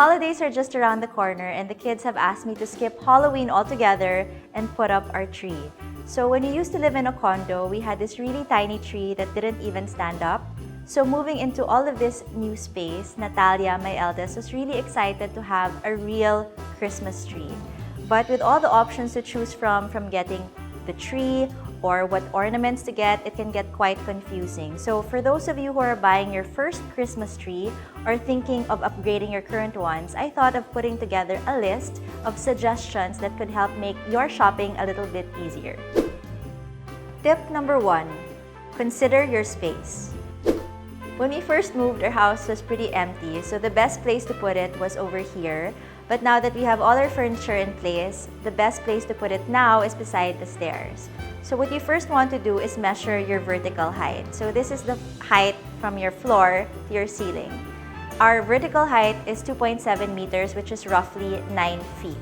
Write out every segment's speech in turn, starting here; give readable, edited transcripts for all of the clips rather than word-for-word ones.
holidays are just around the corner and the kids have asked me to skip Halloween altogether and put up our tree. So when we used to live in a condo, we had this really tiny tree that didn't even stand up. So moving into all of this new space, Natalia, my eldest, was really excited to have a real Christmas tree. But with all the options to choose from getting the tree or what ornaments to get, it can get quite confusing. So for those of you who are buying your first Christmas tree or thinking of upgrading your current ones, I thought of putting together a list of suggestions that could help make your shopping a little bit easier. Tip number 1, consider your space. When we first moved, our house was pretty empty, so the best place to put it was over here. But now that we have all our furniture in place, the best place to put it now is beside the stairs. So what you first want to do is measure your vertical height. So this is the height from your floor to your ceiling. Our vertical height is 2.7 meters, which is roughly 9 feet.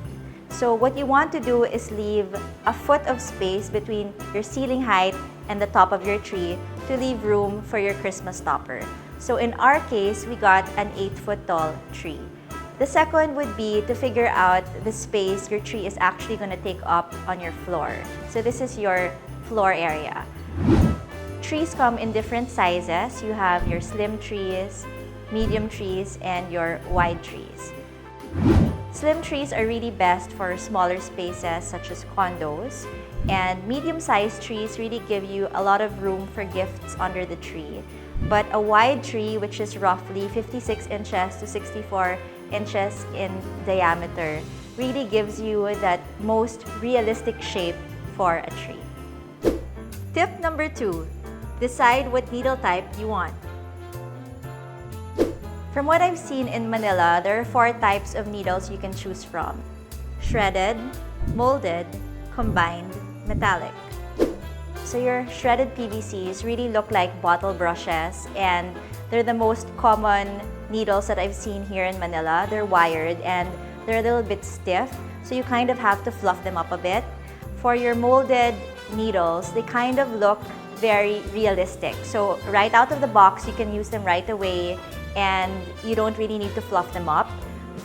So what you want to do is leave a foot of space between your ceiling height and the top of your tree to leave room for your Christmas topper. So in our case, we got an 8-foot tall tree. The second would be to figure out the space your tree is actually going to take up on your floor. So this is your floor area. Trees come in different sizes. You have your slim trees, medium trees, and your wide trees. Slim trees are really best for smaller spaces such as condos, and medium-sized trees really give you a lot of room for gifts under the tree. But a wide tree, which is roughly 56 inches to 64 inches in diameter, really gives you that most realistic shape for a tree. Tip number 2, decide what needle type you want. From what I've seen in Manila, there are 4 types of needles you can choose from: shredded, molded, combined, metallic. So your shredded PVCs really look like bottle brushes, and they're the most common needles that I've seen here in Manila. They're wired and they're a little bit stiff, so you kind of have to fluff them up a bit. For your molded needles, they kind of look very realistic. So right out of the box, you can use them right away and you don't really need to fluff them up.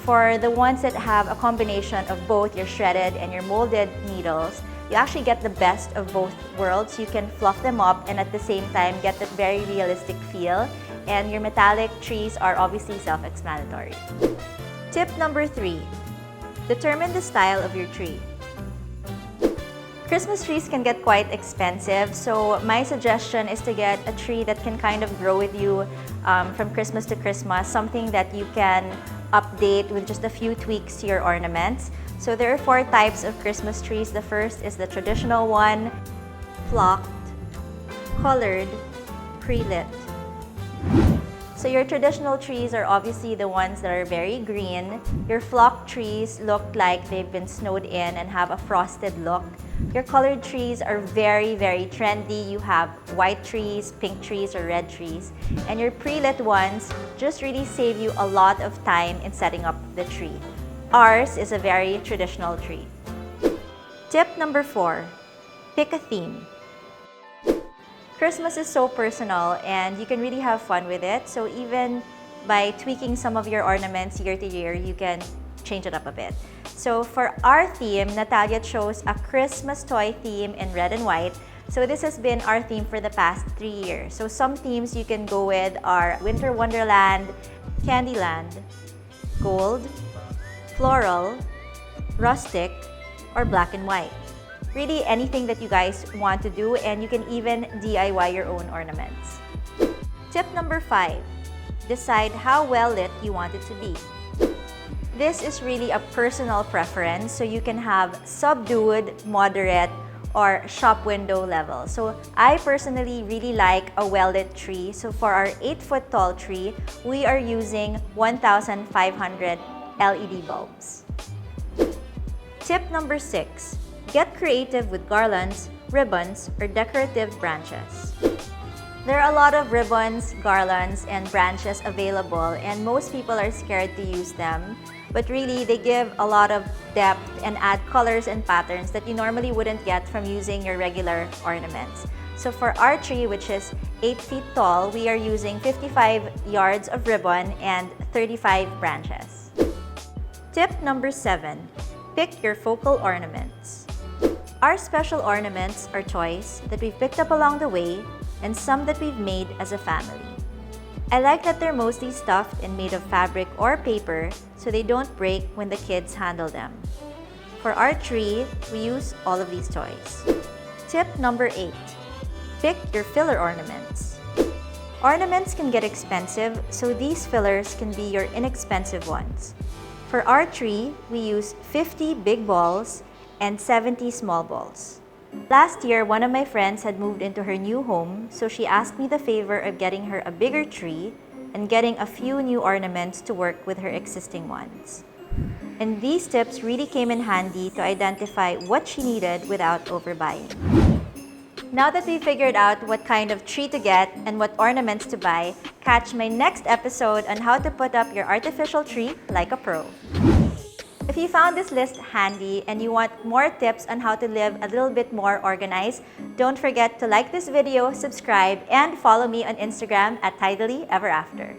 For the ones that have a combination of both your shredded and your molded needles, you actually get the best of both worlds. You can fluff them up and at the same time get that very realistic feel. And your metallic trees are obviously self-explanatory. Tip number 3, determine the style of your tree. Christmas trees can get quite expensive, so my suggestion is to get a tree that can kind of grow with you from Christmas to Christmas, something that you can update with just a few tweaks to your ornaments. So there are 4 types of Christmas trees. The first is the traditional one, flocked, colored, pre-lit. So your traditional trees are obviously the ones that are very green. Your flocked trees look like they've been snowed in and have a frosted look. Your colored trees are very, very trendy. You have white trees, pink trees, or red trees. And your pre-lit ones just really save you a lot of time in setting up the tree. Ours is a very traditional tree. Tip number 4, pick a theme. Christmas is so personal and you can really have fun with it. So even by tweaking some of your ornaments year to year, you can change it up a bit. So for our theme, Natalia chose a Christmas toy theme in red and white. So this has been our theme for the past 3 years. So some themes you can go with are Winter Wonderland, Candyland, Gold, Floral, Rustic, or Black and White. Really anything that you guys want to do, and you can even DIY your own ornaments. Tip number 5, decide how well lit you want it to be. This is really a personal preference, so you can have subdued, moderate, or shop window level. So I personally really like a well-lit tree. So for our 8-foot tall tree, we are using 1,500 LED bulbs. Tip number 6, get creative with garlands, ribbons, or decorative branches. There are a lot of ribbons, garlands, and branches available, and most people are scared to use them. But really, they give a lot of depth and add colors and patterns that you normally wouldn't get from using your regular ornaments. So for our tree, which is 8 feet tall, we are using 55 yards of ribbon and 35 branches. Tip number 7. Pick your focal ornaments. Our special ornaments are toys that we've picked up along the way and some that we've made as a family. I like that they're mostly stuffed and made of fabric or paper so they don't break when the kids handle them. For our tree, we use all of these toys. Tip number 8. Pick your filler ornaments. Ornaments can get expensive, so these fillers can be your inexpensive ones. For our tree, we use 50 big balls and 70 small balls. Last year, one of my friends had moved into her new home, so she asked me the favor of getting her a bigger tree and getting a few new ornaments to work with her existing ones. And these tips really came in handy to identify what she needed without overbuying. Now that we figured out what kind of tree to get and what ornaments to buy, catch my next episode on how to put up your artificial tree like a pro. If you found this list handy and you want more tips on how to live a little bit more organized, don't forget to like this video, subscribe, and follow me on Instagram at Tidily Ever After.